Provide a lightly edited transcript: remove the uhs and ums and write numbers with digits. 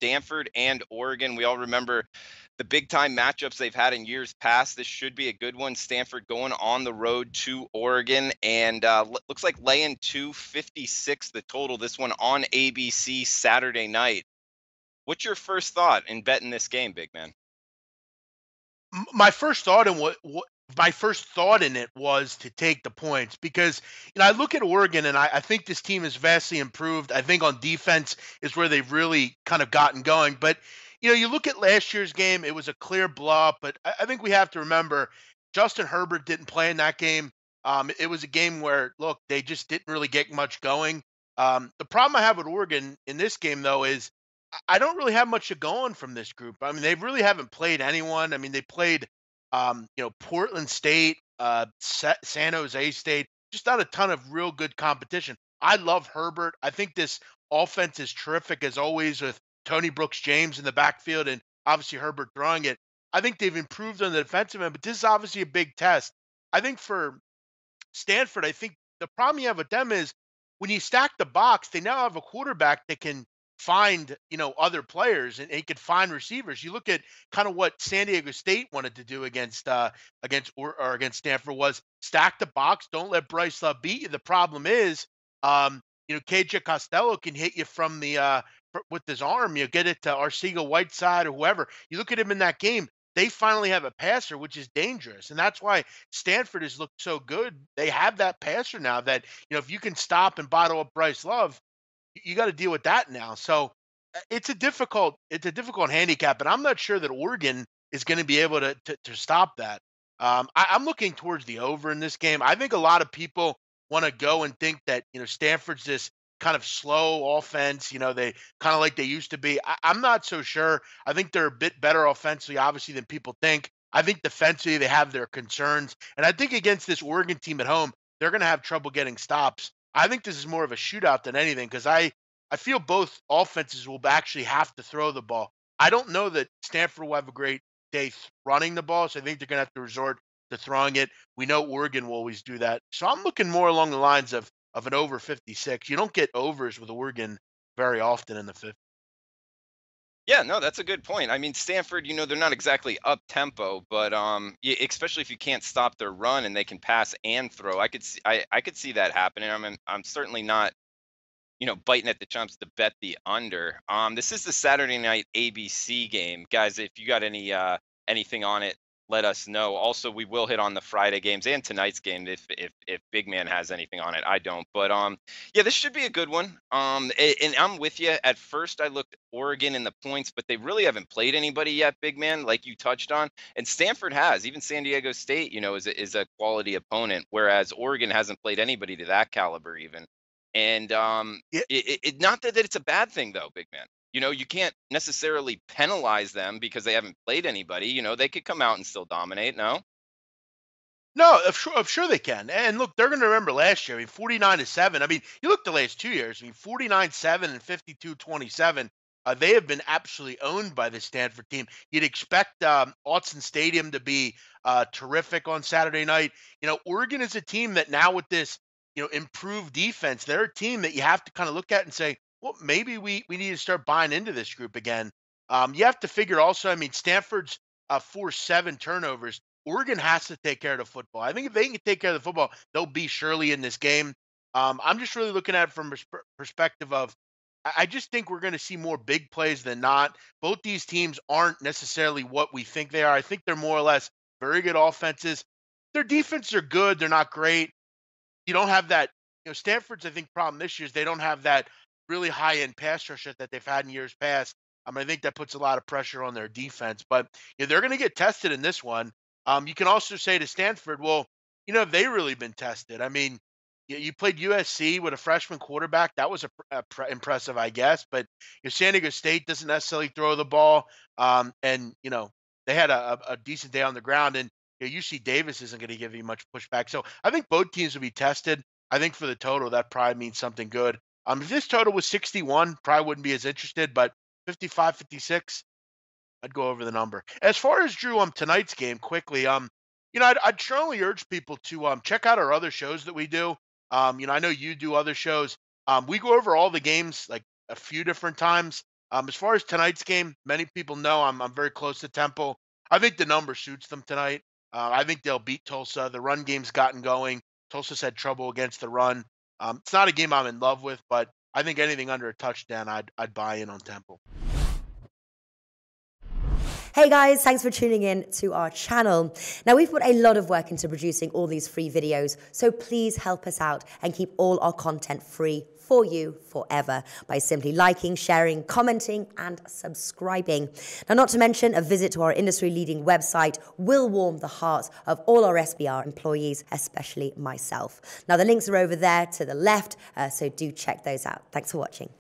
Stanford and Oregon. We all remember the big time matchups they've had in years past. This should be a good one. Stanford going on the road to Oregon, and looks like laying 256 the total. This one on ABC Saturday night. What's your first thought in betting this game, big man? My first thought in what my first thought in it was to take the points because I look at Oregon and I think this team is vastly improved. I think on defense is where they've really kind of gotten going. But you look at last year's game; it was a clear blow. But I think we have to remember Justin Herbert didn't play in that game. It was a game where look, they just didn't really get much going. The problem I have with Oregon in this game though is I don't really have much to go on from this group. I mean, they really haven't played anyone. I mean, they played, Portland State, San Jose State, just not a ton of real good competition. I love Herbert. I think this offense is terrific as always with Tony Brooks James in the backfield and obviously Herbert throwing it. I think they've improved on the defensive end, but this is obviously a big test. I think for Stanford, I think the problem you have with them is when you stack the box, they now have a quarterback that can find, other players and he could find receivers. You look at kind of what San Diego State wanted to do or against Stanford was stack the box, don't let Bryce Love beat you. The problem is KJ Costello can hit you from the with his arm, you get it to Arcega Whiteside or whoever. You look at him in that game, they finally have a passer, which is dangerous. And that's why Stanford has looked so good. They have that passer now that, if you can stop and bottle up Bryce Love, you got to deal with that now. So it's a difficult handicap, and I'm not sure that Oregon is going to be able to stop that. I'm looking towards the over in this game. I think a lot of people want to go and think that Stanford's this kind of slow offense. They kind of like they used to be. I'm not so sure. I think they're a bit better offensively, obviously, than people think. I think defensively they have their concerns, and I think against this Oregon team at home, they're going to have trouble getting stops. I think this is more of a shootout than anything because I feel both offenses will actually have to throw the ball. I don't know that Stanford will have a great day running the ball, so I think they're going to have to resort to throwing it. We know Oregon will always do that. So I'm looking more along the lines of an over 56. You don't get overs with Oregon very often in the fifth. Yeah, no, that's a good point. I mean, Stanford, they're not exactly up tempo, but especially if you can't stop their run and they can pass and throw, I could see that happening. I'm certainly not biting at the chumps to bet the under. This is the Saturday night ABC game, guys. If you got anything on it, let us know. Also, we will hit on the Friday games and tonight's game if Big Man has anything on it. I don't, but yeah, this should be a good one. And I'm with you. At first, I looked Oregon in the points, but they really haven't played anybody yet, Big Man, like you touched on. And Stanford has. Even San Diego State, is a quality opponent, whereas Oregon hasn't played anybody to that caliber even. And Yeah, not that it's a bad thing though, big man. You can't necessarily penalize them because they haven't played anybody. They could come out and still dominate. No. no, of sure they can. And look, they're going to remember last year. I mean, 49-7. I mean, you look the last 2 years. I mean, 49-7 and 52-27. They have been absolutely owned by the Stanford team. You'd expect Autzen Stadium to be terrific on Saturday night. Oregon is a team that now with this, improved defense, they're a team that you have to kind of look at and say, well, maybe we need to start buying into this group again. You have to figure also. I mean, Stanford's forced 7 turnovers. Oregon has to take care of the football. I think if they can take care of the football, they'll be surely in this game. I'm just really looking at it from perspective of I just think we're going to see more big plays than not. Both these teams aren't necessarily what we think they are. I think they're more or less very good offenses. Their defenses are good. They're not great. You don't have that. Stanford's I think problem this year is they don't have that really high end pass rush that they've had in years past. I think that puts a lot of pressure on their defense, but they're going to get tested in this one. You can also say to Stanford, well, have they really been tested? I mean, you played USC with a freshman quarterback. That was impressive, I guess. But San Diego State doesn't necessarily throw the ball, and they had a decent day on the ground. And UC Davis isn't going to give you much pushback. So I think both teams will be tested. I think for the total, that probably means something good. If this total was 61, probably wouldn't be as interested. But 55, 56, I'd go over the number. As far as Drew tonight's game, quickly, I'd strongly urge people to check out our other shows that we do. I know you do other shows. We go over all the games like a few different times. As far as tonight's game, many people know I'm very close to Temple. I think the number suits them tonight. I think they'll beat Tulsa. The run game's gotten going. Tulsa's had trouble against the run. It's not a game I'm in love with, but I think anything under a touchdown, I'd buy in on Temple. Hey guys, thanks for tuning in to our channel. Now we've put a lot of work into producing all these free videos, so please help us out and keep all our content free for you forever by simply liking, sharing, commenting, and subscribing. Now, not to mention, a visit to our industry-leading website will warm the hearts of all our SBR employees, especially myself. Now, the links are over there to the left, so do check those out. Thanks for watching.